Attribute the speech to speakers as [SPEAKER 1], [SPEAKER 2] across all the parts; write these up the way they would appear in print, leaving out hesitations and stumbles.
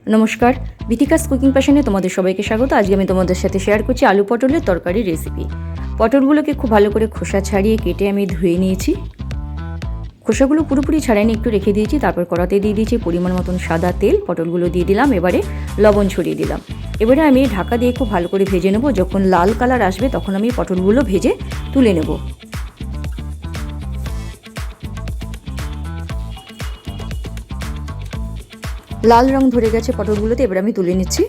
[SPEAKER 1] নমস্কার, বিথিকাস কুকিং প্যাশনে তোমাদের সবাইকে স্বাগত। আজকে আমি তোমাদের সাথে শেয়ার করছি আলু পটলের তরকারি রেসিপি। পটলগুলোকে খুব ভালো করে খোসা ছাড়িয়ে কেটে আমি ধুয়ে নিয়েছি। খোসাগুলো পুরোপুরি ছাড়াইনি, একটু রেখে দিয়েছি। তারপর কড়াতে দিয়ে দিয়েছি পরিমাণ মতন সাদা তেল, পটলগুলো দিয়ে দিলাম, এবারে লবণ ছড়িয়ে দিলাম। এবারে আমি ঢাকা দিয়ে খুব ভালো করে ভেজে নেব। যখন লাল কালার আসবে তখন আমি পটলগুলো ভেজে তুলে নেব। লাল রং ধরে গেছে পটলগুলোতে, এবার আমি তুলে নিচ্ছি।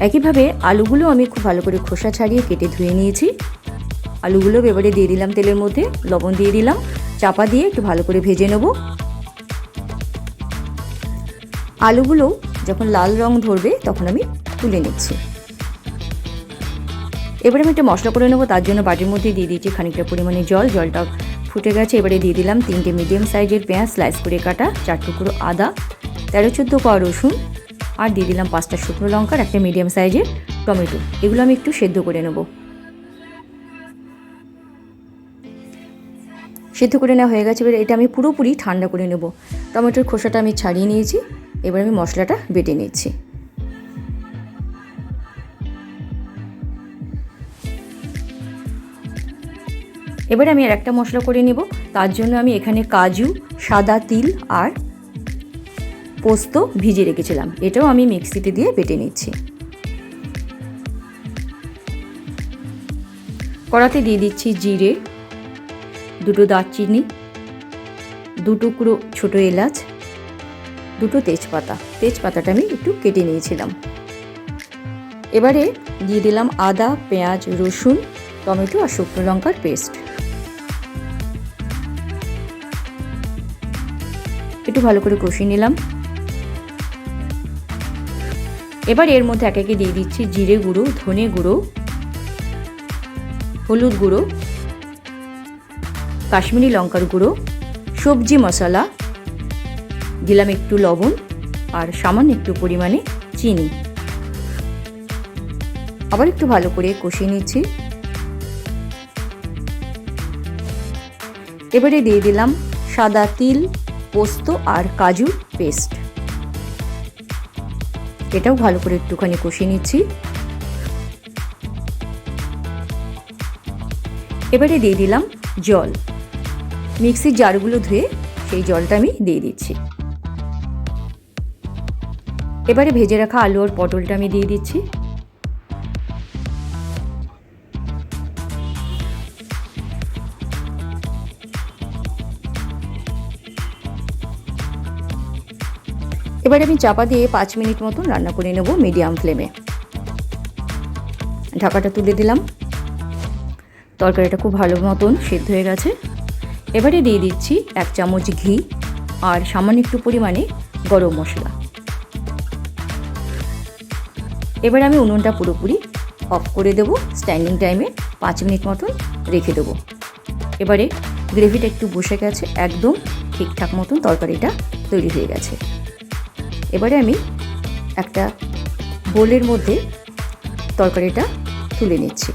[SPEAKER 1] একইভাবে আলুগুলো আমি খুব ভালো করে খোসা ছাড়িয়ে কেটে ধুয়ে নিয়েছি। আলুগুলো এবারে দিয়ে দিলাম তেলের মধ্যে, লবণ দিয়ে দিলাম, চাপা দিয়ে একটু ভালো করে ভেজে নেব। আলুগুলো যখন লাল রং ধরবে তখন আমি তুলে নিচ্ছি। এবারে আমি একটা মশলা করে নেবো। তার জন্য বাটির মধ্যে দিয়ে দিয়েছি খানিকটা পরিমাণে জল। জলটা ফুটে গেছে, এবারে দিয়ে দিলাম 3টে মিডিয়াম সাইজের পেঁয়াজ স্লাইস করে কাটা, 4 টুকরো আদা, 13-14 কোয়া রসুন, আর দিয়ে দিলাম 5টা শুকনো লঙ্কার একটা মিডিয়াম সাইজের টমেটো। এগুলো আমি একটু সেদ্ধ করে নেব। সেদ্ধ করে নেওয়া হয়ে গেছে, এবার এটা আমি পুরোপুরি ঠান্ডা করে নেব। টমেটোর খোসাটা আমি ছাড়িয়ে নিয়েছি, এবার আমি মশলাটা বেটে নিচ্ছি। এবারে আমি আর একটা মশলা করে নেব। তার জন্য আমি এখানে কাজু, সাদা তিল আর পোস্ত ভিজে রেখেছিলাম, এটাও আমি মিক্সিতে দিয়ে বেটে নিচ্ছি। কড়াতে দিয়ে দিচ্ছি জিরে, 2টো দারচিনি, 2 টুকরো ছোটো এলাচ, 2টো তেজপাতা। তেজপাতাটা আমি একটু কেটে নিয়েছিলাম। এবারে দিয়ে দিলাম আদা, পেঁয়াজ, রসুন, টমেটো আর শুকনো লঙ্কার পেস্ট। একটু ভালো করে কষিয়ে নিলাম। এবার এর মধ্যে একে একে দিয়ে দিচ্ছি জিরে গুঁড়ো, ধনে গুঁড়ো, হলুদ গুঁড়ো, কাশ্মীরি লঙ্কার গুঁড়ো, সবজি মশলা, দিলাম একটু লবণ আর সামান্য একটু পরিমাণে চিনি। আবার একটু ভালো করে কষিয়ে নিচ্ছি। এবারে দিয়ে দিলাম সাদা তিল, পোস্ত আর কাজু পেস্ট। এটাও ভালো করে একটুখানি কষিয়ে নিচ্ছি। এবারে দিয়ে দিলাম জল। মিক্সির জারগুলো ধুয়ে সেই জলটা আমি দিয়ে দিচ্ছি। এবারে ভেজে রাখা আলু আর পটলটা আমি দিয়ে দিচ্ছি। এবারে আমি চাপা দিয়ে 5 মিনিট মতন রান্না করে নেব মিডিয়াম ফ্লেমে। ঢাকাটা তুলে দিলাম। তরকারিটা খুব ভালো মতন সেদ্ধ হয়ে গেছে। এবারে দিয়ে দিচ্ছি 1 চামচ ঘি আর সামান্য একটু পরিমাণে গরম মশলা। এবারে আমি উনুনটা পুরোপুরি অফ করে দেবো। স্ট্যান্ডিং টাইমে 5 মিনিট মতন রেখে দেবো। এবারে গ্রেভিটা একটু বসে গেছে, একদম ঠিকঠাক মতন তরকারিটা তৈরি হয়ে গেছে। এবারে আমি একটা বোলের মধ্যে তরকারিটা তুলে নিচ্ছি।